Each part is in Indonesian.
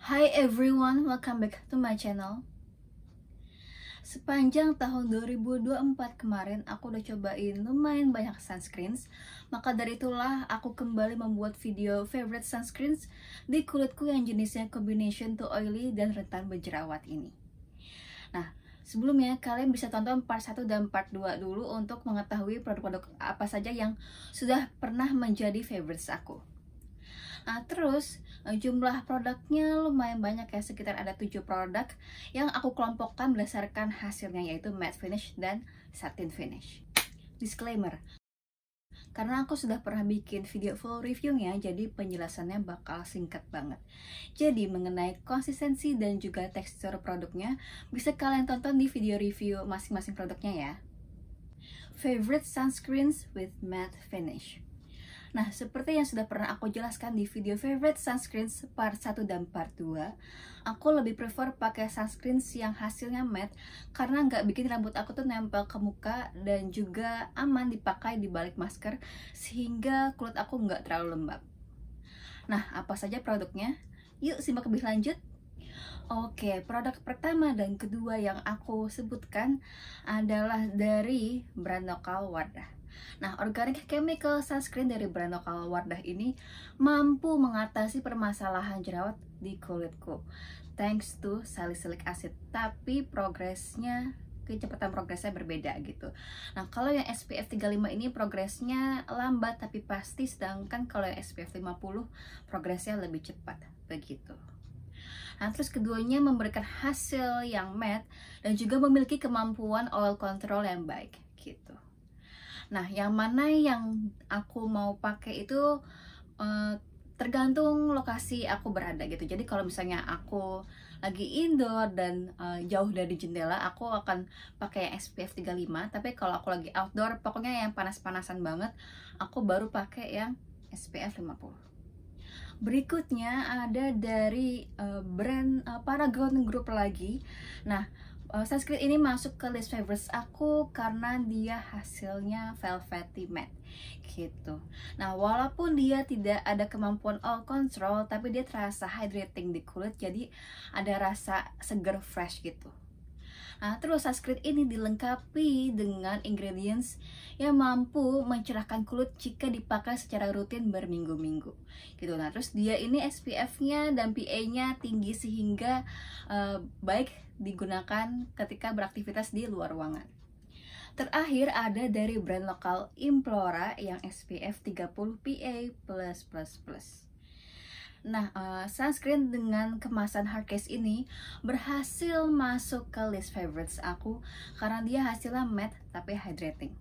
Hi everyone, welcome back to my channel. Sepanjang tahun 2024 kemarin, aku udah cobain lumayan banyak sunscreens. Maka dari itulah aku kembali membuat video favorite sunscreens di kulitku yang jenisnya combination to oily dan rentan berjerawat ini. Nah, sebelumnya kalian bisa tonton part 1 dan part 2 dulu untuk mengetahui produk-produk apa saja yang sudah pernah menjadi favorites aku. Nah, terus jumlah produknya lumayan banyak ya, sekitar ada 7 produk yang aku kelompokkan berdasarkan hasilnya, yaitu matte finish dan satin finish. Disclaimer, karena aku sudah pernah bikin video full reviewnya, jadi penjelasannya bakal singkat banget. Jadi mengenai konsistensi dan juga tekstur produknya bisa kalian tonton di video review masing-masing produknya ya. Favorite sunscreens with matte finish. Nah, seperti yang sudah pernah aku jelaskan di video favorite sunscreens part 1 dan part 2, aku lebih prefer pakai sunscreens yang hasilnya matte karena nggak bikin rambut aku tuh nempel ke muka dan juga aman dipakai di balik masker sehingga kulit aku nggak terlalu lembab. Nah, apa saja produknya? Yuk simak lebih lanjut. Oke, produk pertama dan kedua yang aku sebutkan adalah dari brand lokal Wardah. Nah, organic chemical sunscreen dari brand lokal Wardah ini mampu mengatasi permasalahan jerawat di kulitku thanks to salicylic acid, tapi kecepatan progresnya berbeda gitu. Nah, kalau yang SPF 35 ini progresnya lambat tapi pasti, sedangkan kalau yang SPF 50 progresnya lebih cepat begitu. Nah, terus keduanya memberikan hasil yang matte dan juga memiliki kemampuan oil control yang baik gitu. Nah, yang mana yang aku mau pakai itu tergantung lokasi aku berada gitu. Jadi kalau misalnya aku lagi indoor dan jauh dari jendela, aku akan pakai yang SPF 35. Tapi kalau aku lagi outdoor, pokoknya yang panas-panasan banget, aku baru pakai yang SPF 50. Berikutnya ada dari brand Paragon Group lagi. Nah, sunscreen ini masuk ke list favorites aku karena dia hasilnya velvety matte gitu. Nah, walaupun dia tidak ada kemampuan oil control, tapi dia terasa hydrating di kulit, jadi ada rasa seger fresh gitu. Nah, terus sunscreen ini dilengkapi dengan ingredients yang mampu mencerahkan kulit jika dipakai secara rutin berminggu-minggu gitu. Nah, terus dia ini SPF-nya dan PA-nya tinggi sehingga baik digunakan ketika beraktivitas di luar ruangan. Terakhir ada dari brand lokal Implora yang SPF 30 PA+++. Nah, sunscreen dengan kemasan hard case ini berhasil masuk ke list favorites aku karena dia hasilnya matte tapi hydrating.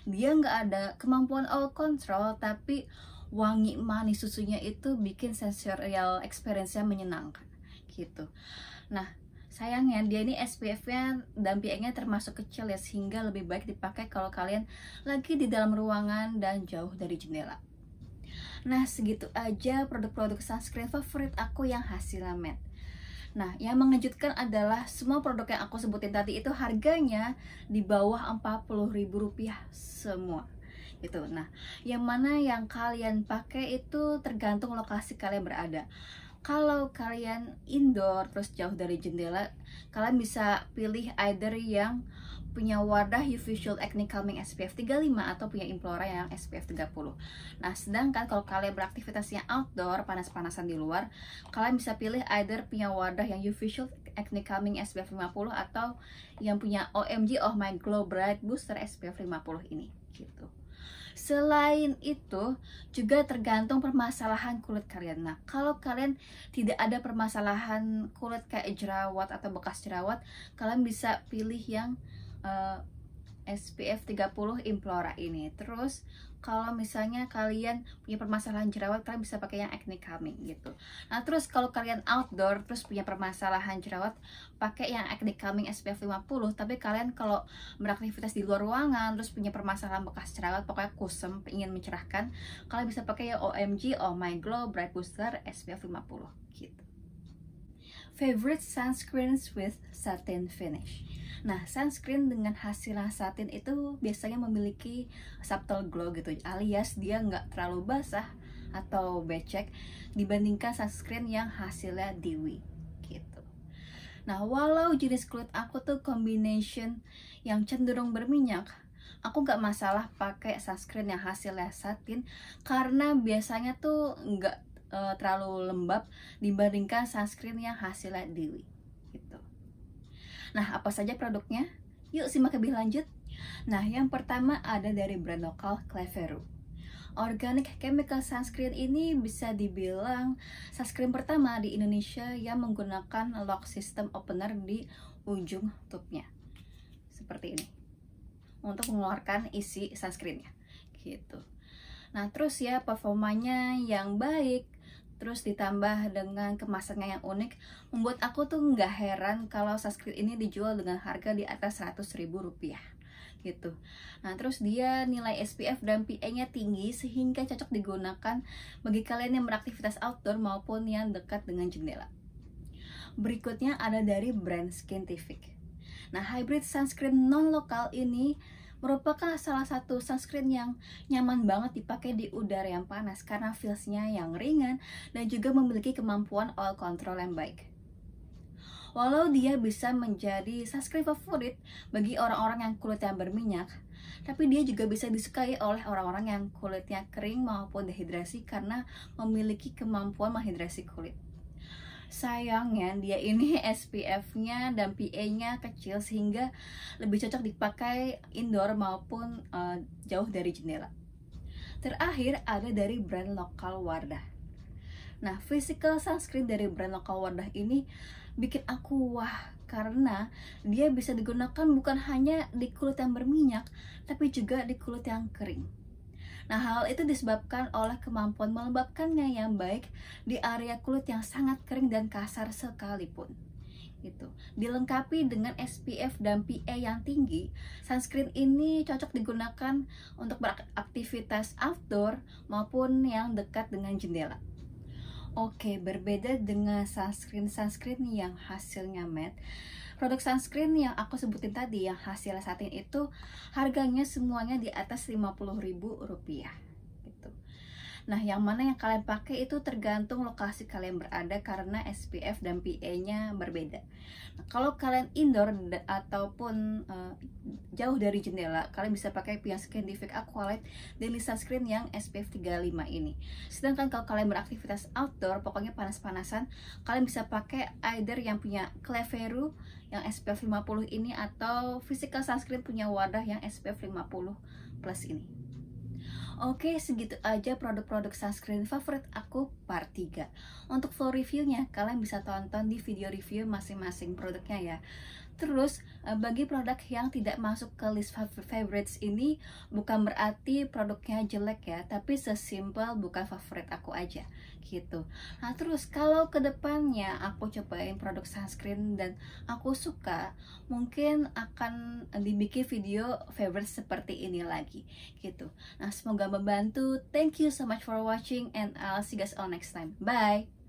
Dia nggak ada kemampuan oil control, tapi wangi manis susunya itu bikin sensorial experience-nya menyenangkan gitu. Nah, sayangnya dia ini SPF-nya dan PA-nya termasuk kecil ya, sehingga lebih baik dipakai kalau kalian lagi di dalam ruangan dan jauh dari jendela. Nah, segitu aja produk-produk sunscreen favorit aku yang hasilnya matte. Nah, yang mengejutkan adalah semua produk yang aku sebutin tadi itu harganya di bawah Rp40.000 semua gitu. Nah, yang mana yang kalian pakai itu tergantung lokasi kalian berada. Kalau kalian indoor terus jauh dari jendela, kalian bisa pilih either yang punya Wardah UV Shield Acne Calming SPF 35 atau punya Implora yang SPF 30. Nah, sedangkan kalau kalian beraktivitasnya outdoor, panas-panasan di luar, kalian bisa pilih either punya Wardah yang UV Shield Acne Calming SPF 50 atau yang punya OMG Oh My Glow Bright Booster SPF 50 ini gitu. Selain itu, juga tergantung permasalahan kulit kalian. Nah, kalau kalian tidak ada permasalahan kulit kayak jerawat atau bekas jerawat, kalian bisa pilih yang SPF 30 Implora ini. Terus kalau misalnya kalian punya permasalahan jerawat, kalian bisa pakai yang Acne Calming gitu. Nah, terus kalau kalian outdoor terus punya permasalahan jerawat, pakai yang Acne Calming SPF 50. Tapi kalian kalau beraktivitas di luar ruangan terus punya permasalahan bekas jerawat, pokoknya kusam, ingin mencerahkan, kalian bisa pakai yang OMG Oh My Glow Bright Booster SPF 50 gitu. Favorite sunscreens with satin finish. Nah, sunscreen dengan hasil satin itu biasanya memiliki subtle glow gitu, alias dia nggak terlalu basah, atau becek dibandingkan sunscreen yang hasilnya dewy gitu. Nah, walau jenis kulit aku tuh combination yang cenderung berminyak, aku nggak masalah pakai sunscreen yang hasilnya satin karena biasanya tuh nggak terlalu lembab dibandingkan sunscreen yang hasilnya dewy gitu. Nah, apa saja produknya? Yuk simak lebih lanjut. Nah, yang pertama ada dari brand lokal Cleveru. Organic Chemical Sunscreen ini bisa dibilang sunscreen pertama di Indonesia yang menggunakan lock system opener di ujung tube-nya. Seperti ini. Untuk mengeluarkan isi sunscreennya. Gitu. Nah, terus ya performanya yang baik, terus ditambah dengan kemasannya yang unik, membuat aku tuh nggak heran kalau sunscreen ini dijual dengan harga di atas Rp100.000 gitu. Nah, terus dia nilai SPF dan PA-nya tinggi sehingga cocok digunakan bagi kalian yang beraktivitas outdoor maupun yang dekat dengan jendela. Berikutnya ada dari brand Skintific. Nah, hybrid sunscreen non-lokal ini merupakan salah satu sunscreen yang nyaman banget dipakai di udara yang panas karena feels-nya yang ringan dan juga memiliki kemampuan oil control yang baik. Walau dia bisa menjadi sunscreen favorit bagi orang-orang yang kulitnya berminyak, tapi dia juga bisa disukai oleh orang-orang yang kulitnya kering maupun dehidrasi karena memiliki kemampuan menghidrasi kulit. Sayangnya dia ini SPF-nya dan PA-nya kecil sehingga lebih cocok dipakai indoor maupun jauh dari jendela. Terakhir ada dari brand lokal Wardah. Nah, physical sunscreen dari brand lokal Wardah ini bikin aku wah karena dia bisa digunakan bukan hanya di kulit yang berminyak tapi juga di kulit yang kering. Nah, hal itu disebabkan oleh kemampuan melembabkannya yang baik di area kulit yang sangat kering dan kasar sekalipun. Gitu. Dilengkapi dengan SPF dan PA yang tinggi, sunscreen ini cocok digunakan untuk beraktivitas outdoor maupun yang dekat dengan jendela. Oke, berbeda dengan sunscreen yang hasilnya matte, produk sunscreen yang aku sebutin tadi yang hasilnya satin itu harganya semuanya di atas Rp50.000 gitu. Nah, yang mana yang kalian pakai itu tergantung lokasi kalian berada karena SPF dan PA-nya berbeda. Nah, kalau kalian indoor ataupun jauh dari jendela, kalian bisa pakai yang Skintific Aqualight Daily Sunscreen yang SPF 35 ini. Sedangkan kalau kalian beraktivitas outdoor, pokoknya panas-panasan, kalian bisa pakai either yang punya Cleveru yang SPF 50 ini atau physical sunscreen punya Wardah yang SPF 50 plus ini. Oke, segitu aja produk-produk sunscreen favorit aku part 3. Untuk full reviewnya, kalian bisa tonton di video review masing-masing produknya ya. Terus, bagi produk yang tidak masuk ke list favorites ini, bukan berarti produknya jelek ya, tapi sesimpel bukan favorit aku aja, gitu. Nah, terus kalau kedepannya aku cobain produk sunscreen dan aku suka, mungkin akan dibikin video favorite seperti ini lagi, gitu. Nah, semoga membantu. Thank you so much for watching and I'll see you guys all next time. Bye!